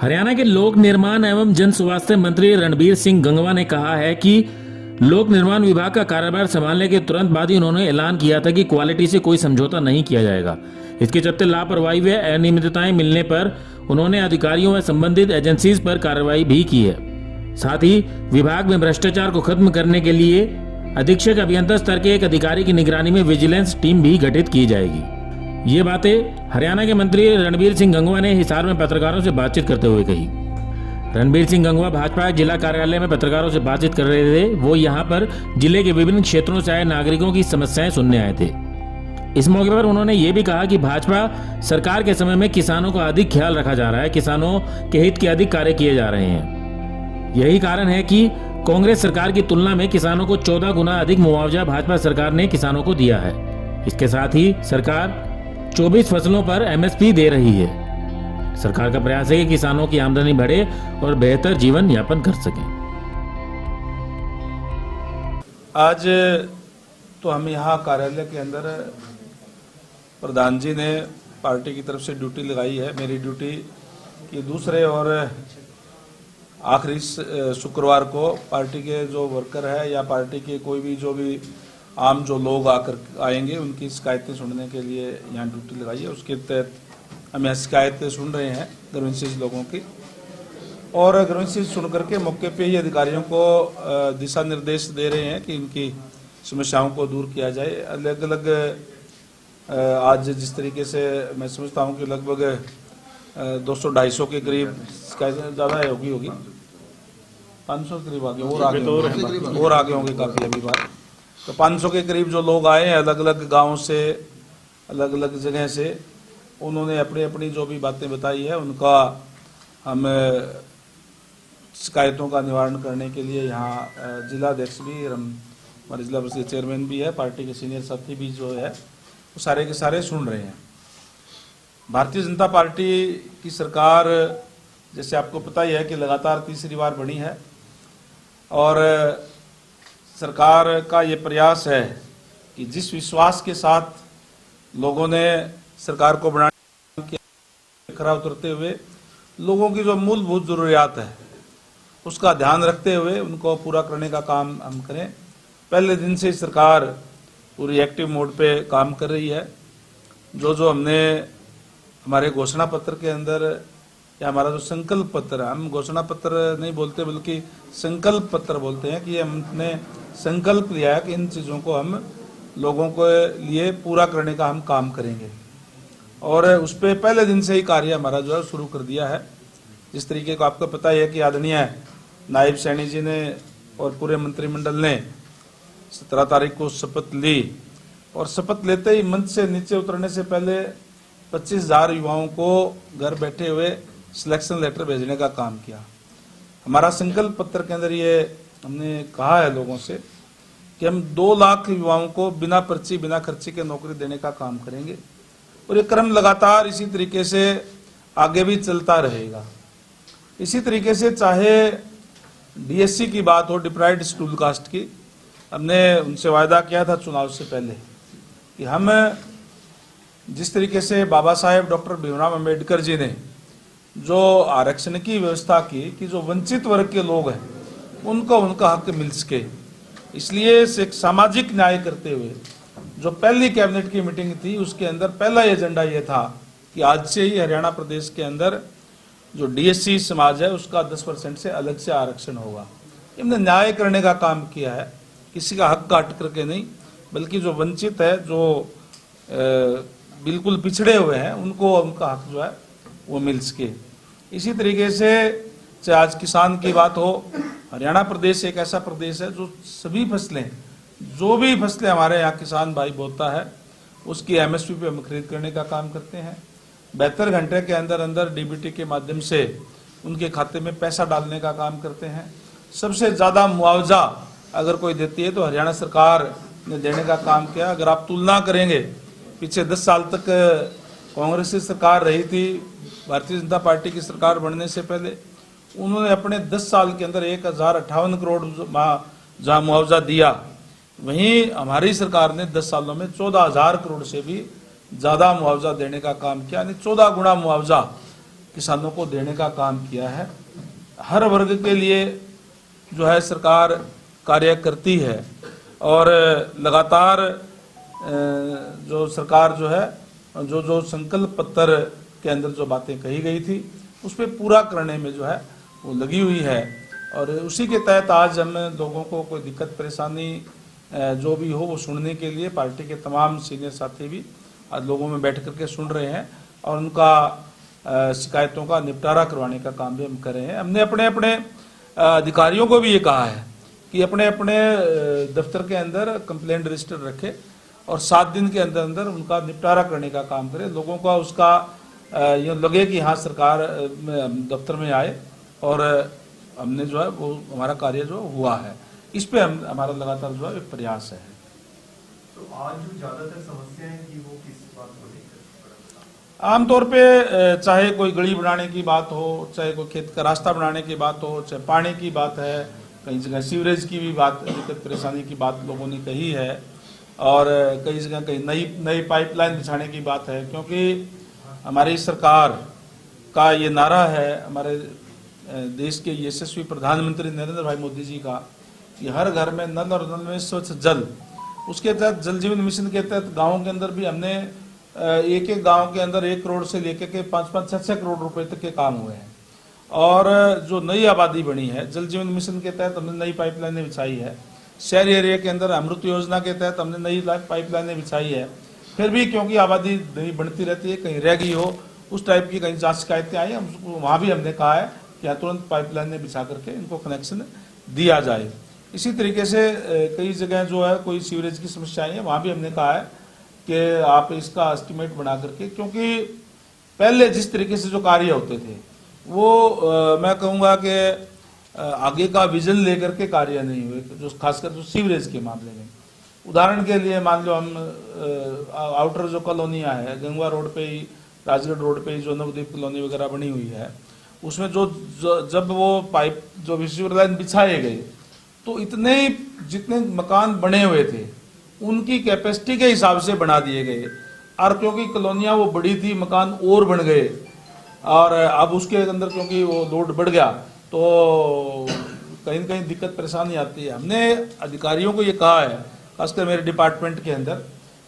हरियाणा के लोक निर्माण एवं जन स्वास्थ्य मंत्री रणबीर सिंह गंगवा ने कहा है कि लोक निर्माण विभाग का कार्यभार संभालने के तुरंत बाद ही उन्होंने ऐलान किया था कि क्वालिटी से कोई समझौता नहीं किया जाएगा। इसके चलते लापरवाही व अनियमितताएं मिलने पर उन्होंने अधिकारियों व संबंधित एजेंसीज पर कार्रवाई भी की है। साथ ही विभाग में भ्रष्टाचार को खत्म करने के लिए अधीक्षक अभियंता स्तर के एक अधिकारी की निगरानी में विजिलेंस टीम भी गठित की जाएगी। ये बातें हरियाणा के मंत्री रणबीर सिंह गंगवा ने हिसार में पत्रकारों से बातचीत करते हुए कही। रणबीर सिंह गंगवा भाजपा जिला कार्यालय में पत्रकारों से बातचीत कर रहे थे। वो यहाँ पर जिले के विभिन्न क्षेत्रों से आए नागरिकों की समस्याएं सुनने आए थे। इस मौके पर उन्होंने ये भी कहा कि भाजपा सरकार के समय में किसानों का अधिक ख्याल रखा जा रहा है, किसानों के हित के अधिक कार्य किए जा रहे हैं। यही कारण है कि कांग्रेस सरकार की तुलना में किसानों को 14 गुना अधिक मुआवजा भाजपा सरकार ने किसानों को दिया है। इसके साथ ही सरकार 24 फसलों पर एमएसपी दे रही है। सरकार का प्रयास है कि किसानों की आमदनी बढ़े और बेहतर जीवन यापन कर सकें। आज तो हम यहाँ कार्यालय के अंदर प्रधान जी ने पार्टी की तरफ से ड्यूटी लगाई है। मेरी ड्यूटी कि दूसरे और आखिरी शुक्रवार को पार्टी के जो वर्कर है या पार्टी के कोई भी जो भी आम जो लोग आएंगे उनकी शिकायतें सुनने के लिए यहाँ ड्यूटी लगाई है। उसके तहत हम यहाँ शिकायतें सुन रहे हैं ग्रीवेंसेस लोगों की, और ग्रीवेंसेस सुन करके मौके पे ही अधिकारियों को दिशा निर्देश दे रहे हैं कि इनकी समस्याओं को दूर किया जाए। अलग अलग आज जिस तरीके से मैं समझता हूँ कि लगभग 200-250 के करीब शिकायतें ज़्यादा होगी 500 के करीब आगे और आगे होंगे काफ़ी अभी बात। तो 500 के करीब जो लोग आए हैं अलग अलग गाँव से, अलग अलग जगह से, उन्होंने अपनी अपनी जो भी बातें बताई है उनका हम शिकायतों का निवारण करने के लिए यहाँ जिला अध्यक्ष भी, हमारे जिला परिषद चेयरमैन भी है, पार्टी के सीनियर साथी भी जो है वो सारे के सारे सुन रहे हैं। भारतीय जनता पार्टी की सरकार जैसे आपको पता ही है कि लगातार तीसरी बार बनी है, और सरकार का ये प्रयास है कि जिस विश्वास के साथ लोगों ने सरकार को बनाने के खरा उतरते हुए लोगों की जो मूलभूत जरूरियात है उसका ध्यान रखते हुए उनको पूरा करने का काम हम करें। पहले दिन से सरकार पूरी एक्टिव मोड पे काम कर रही है। जो हमने हमारे घोषणा पत्र के अंदर या हमारा जो संकल्प पत्र है, हम घोषणा पत्र नहीं बोलते बल्कि संकल्प पत्र बोलते हैं, कि हमने संकल्प लिया है कि इन चीज़ों को हम लोगों के लिए पूरा करने का हम काम करेंगे, और उस पर पहले दिन से ही कार्य हमारा जो है शुरू कर दिया है। जिस तरीके को आपको पता ही है कि आदरणीय नायब सैनी जी ने और पूरे मंत्रिमंडल ने 17 तारीख को शपथ ली, और शपथ लेते ही मंच से नीचे उतरने से पहले 25,000 युवाओं को घर बैठे हुए सिलेक्शन लेटर भेजने का काम किया। हमारा संकल्प पत्र के अंदर ये हमने कहा है लोगों से कि हम 2 लाख युवाओं को बिना पर्ची बिना खर्ची के नौकरी देने का काम करेंगे, और ये क्रम लगातार इसी तरीके से आगे भी चलता रहेगा। इसी तरीके से चाहे डीएससी की बात हो, डिप्राइव्ड शेड्यूल कास्ट की, हमने उनसे वायदा किया था चुनाव से पहले कि हम जिस तरीके से बाबा साहेब डॉक्टर भीमराव अंबेडकर जी ने जो आरक्षण की व्यवस्था की कि जो वंचित वर्ग के लोग हैं उनको उनका हक मिल सके, इसलिए एक सामाजिक न्याय करते हुए जो पहली कैबिनेट की मीटिंग थी उसके अंदर पहला एजेंडा ये था कि आज से ही हरियाणा प्रदेश के अंदर जो डीएससी समाज है उसका 10% से अलग से आरक्षण होगा। इन्होंने न्याय करने का काम किया है, किसी का हक काट करके नहीं, बल्कि जो वंचित है, जो बिल्कुल पिछड़े हुए हैं, उनको उनका हक जो है वो मिल सके। इसी तरीके से चाहे आज किसान की बात हो, हरियाणा प्रदेश एक ऐसा प्रदेश है जो सभी फसलें, जो भी फसलें हमारे यहाँ किसान भाई बोता है उसकी एमएसपी पे हम खरीद करने का काम करते हैं। 72 घंटे के अंदर अंदर डीबीटी के माध्यम से उनके खाते में पैसा डालने का काम करते हैं। सबसे ज़्यादा मुआवजा अगर कोई देती है तो हरियाणा सरकार ने देने का काम किया। अगर आप तुलना करेंगे, पीछे 10 साल तक कांग्रेस की सरकार रही थी, भारतीय जनता पार्टी की सरकार बनने से पहले उन्होंने अपने 10 साल के अंदर 1058 करोड़ जहाँ मुआवजा दिया, वहीं हमारी सरकार ने 10 सालों में 14,000 करोड़ से भी ज़्यादा मुआवजा देने का काम किया, यानी 14 गुना मुआवजा किसानों को देने का काम किया है। हर वर्ग के लिए जो है सरकार कार्य करती है और लगातार जो सरकार जो है जो संकल्प पत्र के अंदर जो बातें कही गई थी उस पर पूरा करने में जो है वो लगी हुई है। और उसी के तहत आज हम लोगों को कोई दिक्कत परेशानी जो भी हो वो सुनने के लिए पार्टी के तमाम सीनियर साथी भी आज लोगों में बैठ करके सुन रहे हैं और उनका शिकायतों का निपटारा करवाने का काम भी हम कर रहे हैं। हमने अपने अपने अधिकारियों को भी ये कहा है कि अपने अपने दफ्तर के अंदर कंप्लेंट रजिस्टर रखे और 7 दिन के अंदर अंदर उनका निपटारा करने का काम करें। लोगों का उसका ये लगे कि हाँ सरकार दफ्तर में आए और हमने जो है वो हमारा कार्य जो हुआ है, इस पे हमारा लगातार जो है प्रयास है। तो आज जो ज्यादातर समस्याएं की वो किस बात को लेकर? आमतौर पे चाहे कोई गली बनाने की बात हो, चाहे कोई खेत का रास्ता बनाने की बात हो, चाहे पानी की बात है, कई जगह सीवरेज की भी बात, दिक्कत परेशानी की बात लोगों ने कही है और कई जगह कई नई पाइपलाइन बिछाने की बात है। क्योंकि हमारी सरकार का ये नारा है, हमारे देश के यशस्वी प्रधानमंत्री नरेंद्र भाई मोदी जी का, कि हर घर में नल और नल में स्वच्छ जल। उसके तहत जल जीवन मिशन के तहत गाँव के अंदर भी हमने एक एक गांव के अंदर 1 करोड़ से लेकर के 5-5, 6-6 करोड़ रुपए तक के काम हुए हैं। और जो नई आबादी बनी है जल जीवन मिशन के तहत हमने नई पाइपलाइनें बिछाई है। शहरी एरिया के अंदर अमृत योजना के तहत हमने नई पाइपलाइनें बिछाई है। फिर भी क्योंकि आबादी नई बढ़ती रहती है, कहीं रह गई हो उस टाइप की कहीं जांच शिकायतें आई, हम वहाँ भी हमने कहा है कि तुरंत पाइपलाइनें बिछा करके इनको कनेक्शन दिया जाए। इसी तरीके से कई जगह जो है कोई सीवरेज की समस्याएं है, वहाँ भी हमने कहा है कि आप इसका एस्टिमेट बना करके, क्योंकि पहले जिस तरीके से जो कार्य होते थे वो मैं कहूँगा कि आगे का विजन लेकर के कार्य नहीं हुए, जो खासकर जो सीवरेज के मामले में। उदाहरण के लिए मान लो हम आउटर जो कॉलोनियाँ है, गंगवा रोड पे ही, राजगढ़ रोड पे ही जो नवद्वीप कॉलोनी वगैरह बनी हुई है, उसमें जब वो पाइप जो सीवर लाइन बिछाए गए तो इतने जितने मकान बने हुए थे उनकी कैपेसिटी के हिसाब से बना दिए गए। और क्योंकि कॉलोनियाँ वो बड़ी थी, मकान और बन गए और अब उसके अंदर क्योंकि वो लोड बढ़ गया तो कहीं न कहीं दिक्कत परेशानी आती है। हमने अधिकारियों को ये कहा है, खासकर मेरे डिपार्टमेंट के अंदर,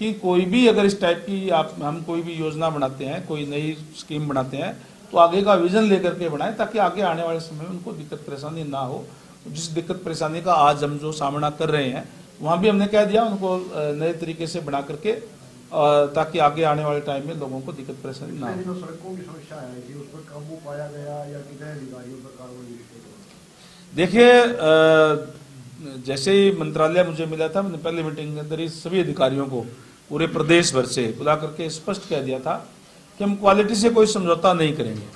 कि कोई भी अगर इस टाइप की हम कोई भी योजना बनाते हैं, कोई नई स्कीम बनाते हैं तो आगे का विजन लेकर के बनाएं, ताकि आगे आने वाले समय में उनको दिक्कत परेशानी ना हो। जिस दिक्कत परेशानी का आज हम जो सामना कर रहे हैं वहाँ भी हमने कह दिया उनको नए तरीके से बना करके, ताकि आगे आने वाले टाइम में लोगों को दिक्कत परेशानी ना हो। सड़कों की समस्या आई थी, उस पर काबू पाया गया या कितने अधिकारियों पर कार्रवाई? देखिए, जैसे ही मंत्रालय मुझे मिला था, मैंने पहले मीटिंग के अंदर ही सभी अधिकारियों को पूरे प्रदेश भर से बुला करके स्पष्ट कह दिया था कि हम क्वालिटी से कोई समझौता नहीं करेंगे,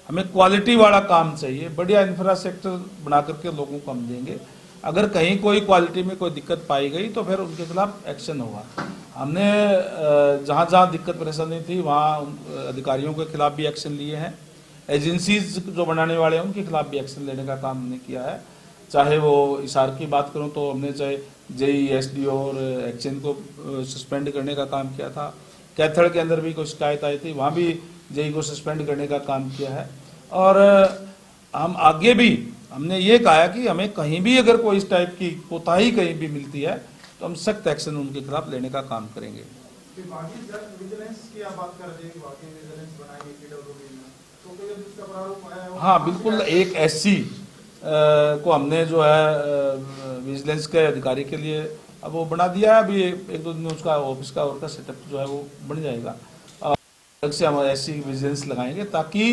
हमें क्वालिटी वाला काम चाहिए, बढ़िया इंफ्रास्ट्रक्चर बना करके लोगों को हम देंगे। अगर कहीं कोई क्वालिटी में कोई दिक्कत पाई गई तो फिर उनके खिलाफ एक्शन होगा। हमने जहाँ जहाँ दिक्कत परेशानी थी वहाँ अधिकारियों के खिलाफ भी एक्शन लिए हैं, एजेंसीज जो बनाने वाले हैं उनके खिलाफ भी एक्शन लेने का काम हमने किया है। चाहे वो हिसार की बात करूं तो हमने चाहे जेई, एसडीओ और एक्शन को सस्पेंड करने का काम किया था। कैथल के अंदर भी कोई शिकायत आई थी, वहाँ भी जेई को सस्पेंड करने का काम किया है। और हम आगे भी हमने ये कहा है कि हमें कहीं भी अगर कोई इस टाइप की कोताही कहीं भी मिलती है तो हम सख्त एक्शन उनके खिलाफ लेने का काम करेंगे। हाँ बिल्कुल, एक एससी को हमने जो है विजिलेंस के अधिकारी के लिए अब वो बना दिया है। अभी 1-2 दिन में उसका ऑफिस का और का सेटअप जो है वो बन जाएगा। अलग से हम एससी विजिलेंस लगाएंगे ताकि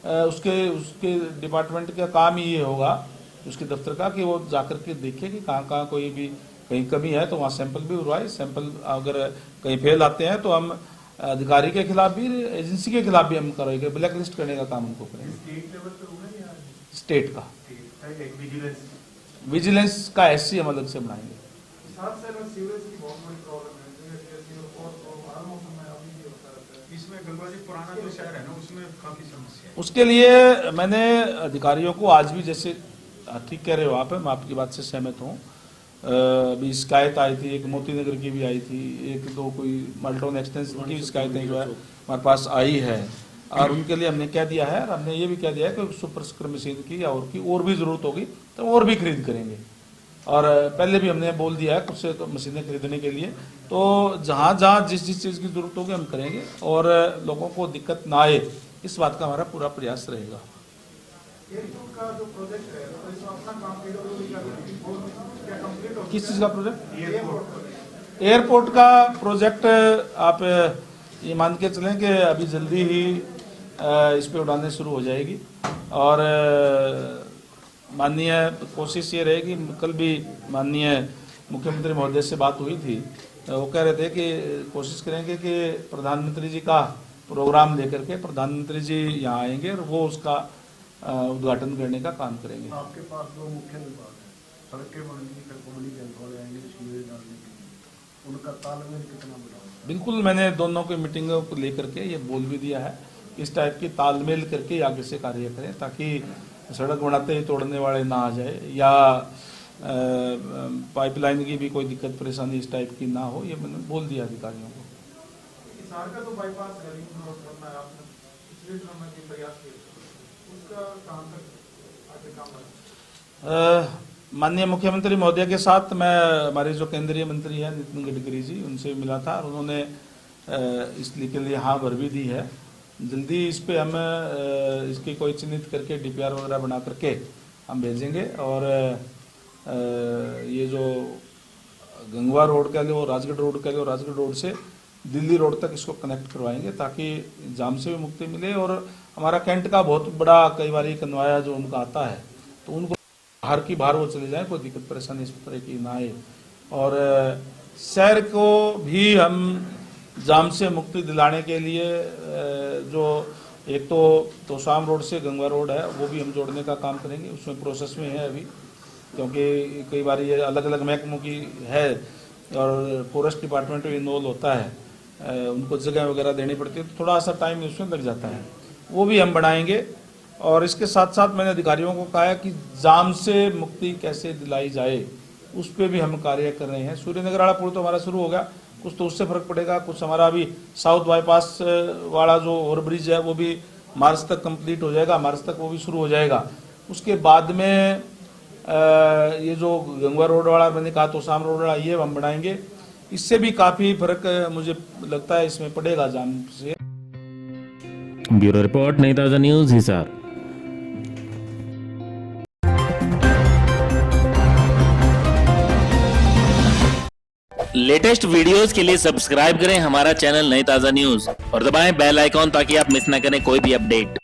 उसके डिपार्टमेंट का काम ही ये होगा, उसके दफ्तर का, कि वो जाकर के देखे कि कहाँ कहाँ कोई भी कहीं कमी है तो वहाँ सैंपल भी उड़वाए। सैंपल अगर कहीं फेल आते हैं तो हम अधिकारी के खिलाफ भी, एजेंसी के खिलाफ भी हम करेंगे, ब्लैक लिस्ट करने का काम उनको करेंगे। स्टेट का विजिलेंस का एससी हम अलग से बनाएंगे। उसके लिए मैंने अधिकारियों को आज भी, जैसे ठीक कह रहे हो आप, मैं आपकी बात से सहमत हूँ। अभी शिकायत आई थी, एक मोती नगर की भी आई थी, 1-2 कोई मल्टोन एक्सटेंशन की शिकायतें जो है हमारे पास आई है। और उनके लिए हमने कह दिया है, और हमने ये भी कह दिया है कि सुपर स्क्र मशीन की और भी ज़रूरत होगी तो और भी खरीद करेंगे। और पहले भी हमने बोल दिया है कुछ से तो मशीनें खरीदने के लिए, तो जहाँ जहाँ जिस जिस चीज़ की ज़रूरत होगी हम करेंगे और लोगों को दिक्कत ना आए इस बात का हमारा पूरा प्रयास रहेगा। एयरपोर्ट का जो प्रोजेक्ट है तो इसमें अपना काम PWD का क्या कंप्लीट हो किस चीज़ का प्रोजेक्ट? एयरपोर्ट एयरपोर्ट का प्रोजेक्ट आप ये मान के चलें कि अभी जल्दी ही इस पे उड़ानें शुरू हो जाएगी। और माननीय कोशिश ये रहेगी, कल भी माननीय मुख्यमंत्री महोदय से बात हुई थी, वो कह रहे थे कि कोशिश करेंगे कि प्रधानमंत्री जी का प्रोग्राम लेकर के प्रधानमंत्री जी यहाँ आएंगे और वो उसका उद्घाटन करने का काम करेंगे। आपके पास दो मुख्य विभाग है, सड़कें बननी, फिर पब्लिक हेल्थ वाले आएंगे सीवरेज डालने के लिए, उनका तालमेल कितना बढ़ाओ? बिल्कुल, मैंने दोनों की मीटिंगों को लेकर के ये बोल भी दिया है, इस टाइप की तालमेल करके आगे से कार्य करें ताकि सड़क बनाते ही तोड़ने वाले ना आ जाए या पाइपलाइन की भी कोई दिक्कत परेशानी इस टाइप की ना हो, ये मैंने बोल दिया अधिकारियों को। हिसार का तो बाईपास रिंग रोड बनना है, आपने पिछले दिनों में भी प्रयास किए, उसका कहाँ तक आगे काम है? माननीय मुख्यमंत्री महोदय के साथ मैं हमारे जो केंद्रीय मंत्री हैं नितिन गडकरी जी, उनसे मिला था और उन्होंने इसके लिए हाँ भर भी दी है। जल्दी इस पे हम इसकी कोई चिन्हित करके DPR वगैरह बना करके हम भेजेंगे और ये जो गंगवा रोड कह लो, राजगढ़ रोड कह लो, राजगढ़ रोड से दिल्ली रोड तक इसको कनेक्ट करवाएंगे ताकि जाम से भी मुक्ति मिले। और हमारा कैंट का बहुत बड़ा कई बार कन्वाया जो उनका आता है तो उनको बाहर की बाहर वो चले जाएं, कोई दिक्कत परेशानी इस तरह की ना आए। और शहर को भी हम जाम से मुक्ति दिलाने के लिए जो एक तो तोशाम रोड से गंगवा रोड है वो भी हम जोड़ने का काम करेंगे, उसमें प्रोसेस में है अभी, क्योंकि कई बार ये अलग अलग महकमों की है और फॉरेस्ट डिपार्टमेंट भी इन्वॉल्व होता है, उनको जगह वगैरह देनी पड़ती है, तो थोड़ा सा टाइम उसमें लग जाता है, वो भी हम बढ़ाएंगे। और इसके साथ साथ मैंने अधिकारियों को कहा है कि जाम से मुक्ति कैसे दिलाई जाए उस पर भी हम कार्य कर रहे हैं। सूर्यनगर वाला पुल तो हमारा शुरू हो गया, कुछ तो उससे फर्क पड़ेगा, कुछ हमारा अभी साउथ बाईपास वाला जो ओवरब्रिज है वो भी मार्च तक कंप्लीट हो जाएगा, मार्च तक वो भी शुरू हो जाएगा। उसके बाद में ये जो गंगवा रोड वाला मैंने कहा तोशाम रोड वाला ये हम बढ़ाएंगे, इससे भी काफ़ी फर्क मुझे लगता है इसमें पड़ेगा जाम से। ब्यूरो रिपोर्ट, नई ताज़ा न्यूज़, हिसार। लेटेस्ट वीडियोस के लिए सब्सक्राइब करें हमारा चैनल नई ताज़ा न्यूज़ और दबाएं बेल आइकॉन ताकि आप मिस ना करें कोई भी अपडेट।